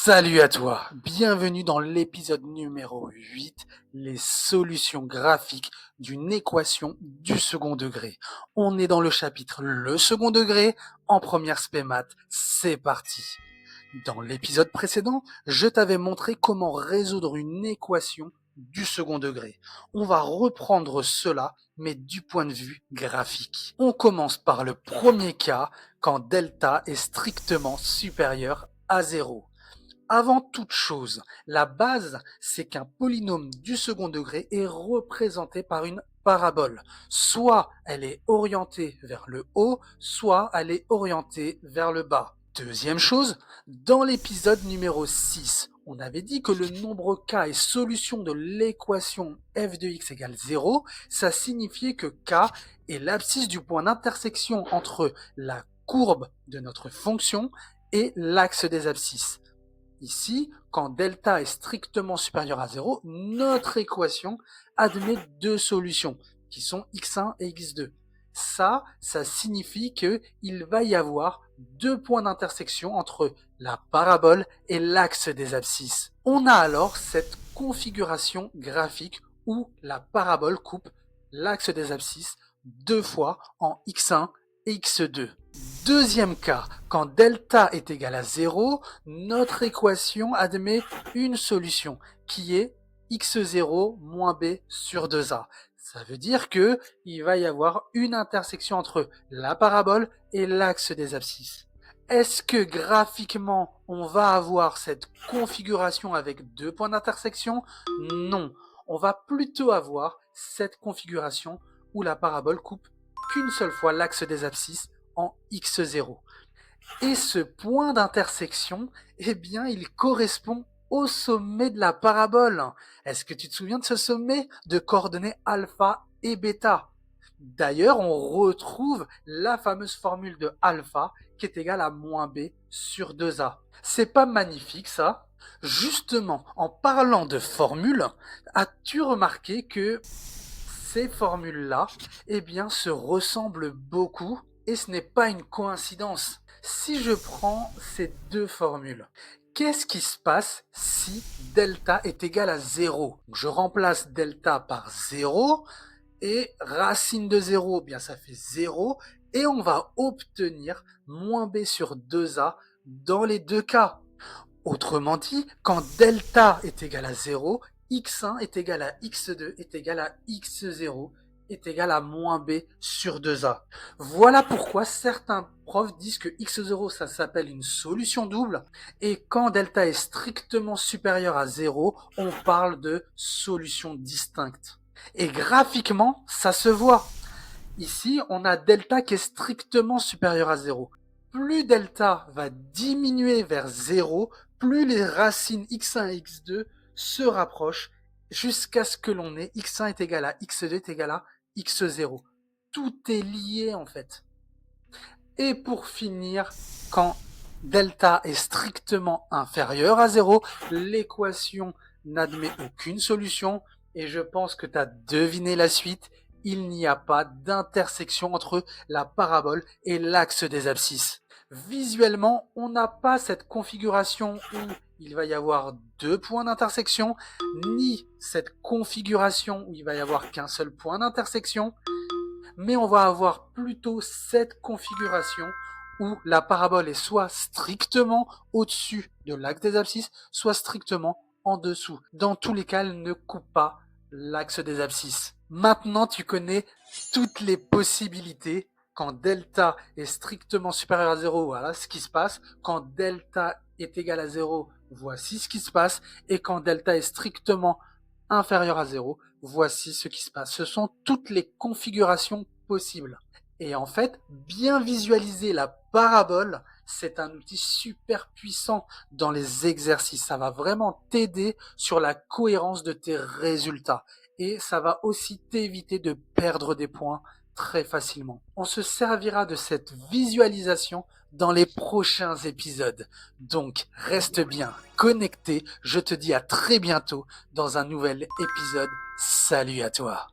Salut à toi, bienvenue dans l'épisode numéro 8, les solutions graphiques d'une équation du second degré. On est dans le chapitre le second degré, en première spé maths, c'est parti. Dans l'épisode précédent, je t'avais montré comment résoudre une équation du second degré. On va reprendre cela, mais du point de vue graphique. On commence par le premier cas, quand delta est strictement supérieur à 0. Avant toute chose, la base, c'est qu'un polynôme du second degré est représenté par une parabole. Soit elle est orientée vers le haut, soit elle est orientée vers le bas. Deuxième chose, dans l'épisode numéro 6, on avait dit que le nombre k est solution de l'équation f de x égale 0. Ça signifiait que k est l'abscisse du point d'intersection entre la courbe de notre fonction et l'axe des abscisses. Ici, quand delta est strictement supérieur à 0, notre équation admet deux solutions, qui sont x1 et x2. Ça signifie qu'il va y avoir deux points d'intersection entre la parabole et l'axe des abscisses. On a alors cette configuration graphique où la parabole coupe l'axe des abscisses deux fois en x1 et x2. Deuxième cas, quand delta est égal à 0, notre équation admet une solution qui est x0 moins b sur 2a. Ça veut dire qu'il va y avoir une intersection entre la parabole et l'axe des abscisses. Est-ce que graphiquement, on va avoir cette configuration avec deux points d'intersection? Non. On va plutôt avoir cette configuration où la parabole coupe qu'une seule fois l'axe des abscisses en x0. Et ce point d'intersection, eh bien, il correspond au sommet de la parabole. Est-ce que tu te souviens de ce sommet de coordonnées alpha et bêta? D'ailleurs, on retrouve la fameuse formule de alpha qui est égale à moins b sur 2a. C'est pas magnifique ça? Justement, en parlant de formules, as-tu remarqué que ces formules-là, eh bien, se ressemblent beaucoup et ce n'est pas une coïncidence. Si je prends ces deux formules, qu'est-ce qui se passe si delta est égal à 0? Je remplace delta par 0 et racine de 0, bien ça fait 0 et on va obtenir moins b sur 2a dans les deux cas. Autrement dit, quand delta est égal à 0, x1 est égal à x2 est égal à x0 est égal à moins b sur 2a. Voilà pourquoi certains profs disent que x0 ça s'appelle une solution double et quand delta est strictement supérieur à 0, on parle de solution distincte. Et graphiquement, ça se voit. Ici, on a delta qui est strictement supérieur à 0. Plus delta va diminuer vers 0, plus les racines x1 et x2 se rapprochent jusqu'à ce que l'on ait x1 est égal à x2 est égal à x0. Tout est lié en fait. Et pour finir, quand delta est strictement inférieur à 0, l'équation n'admet aucune solution et je pense que tu as deviné la suite. Il n'y a pas d'intersection entre la parabole et l'axe des abscisses. Visuellement, on n'a pas cette configuration où il va y avoir deux points d'intersection, ni cette configuration où il va y avoir qu'un seul point d'intersection, mais on va avoir plutôt cette configuration où la parabole est soit strictement au-dessus de l'axe des abscisses, soit strictement en dessous. Dans tous les cas, elle ne coupe pas l'axe des abscisses. Maintenant, tu connais toutes les possibilités. Quand delta est strictement supérieur à 0, voilà ce qui se passe. Quand delta est égal à 0, voici ce qui se passe. Et quand delta est strictement inférieur à 0, voici ce qui se passe. Ce sont toutes les configurations possibles. Et en fait, bien visualiser la parabole, c'est un outil super puissant dans les exercices. Ça va vraiment t'aider sur la cohérence de tes résultats. Et ça va aussi t'éviter de perdre des points très facilement. On se servira de cette visualisation dans les prochains épisodes. Donc, reste bien connecté. Je te dis à très bientôt dans un nouvel épisode. Salut à toi!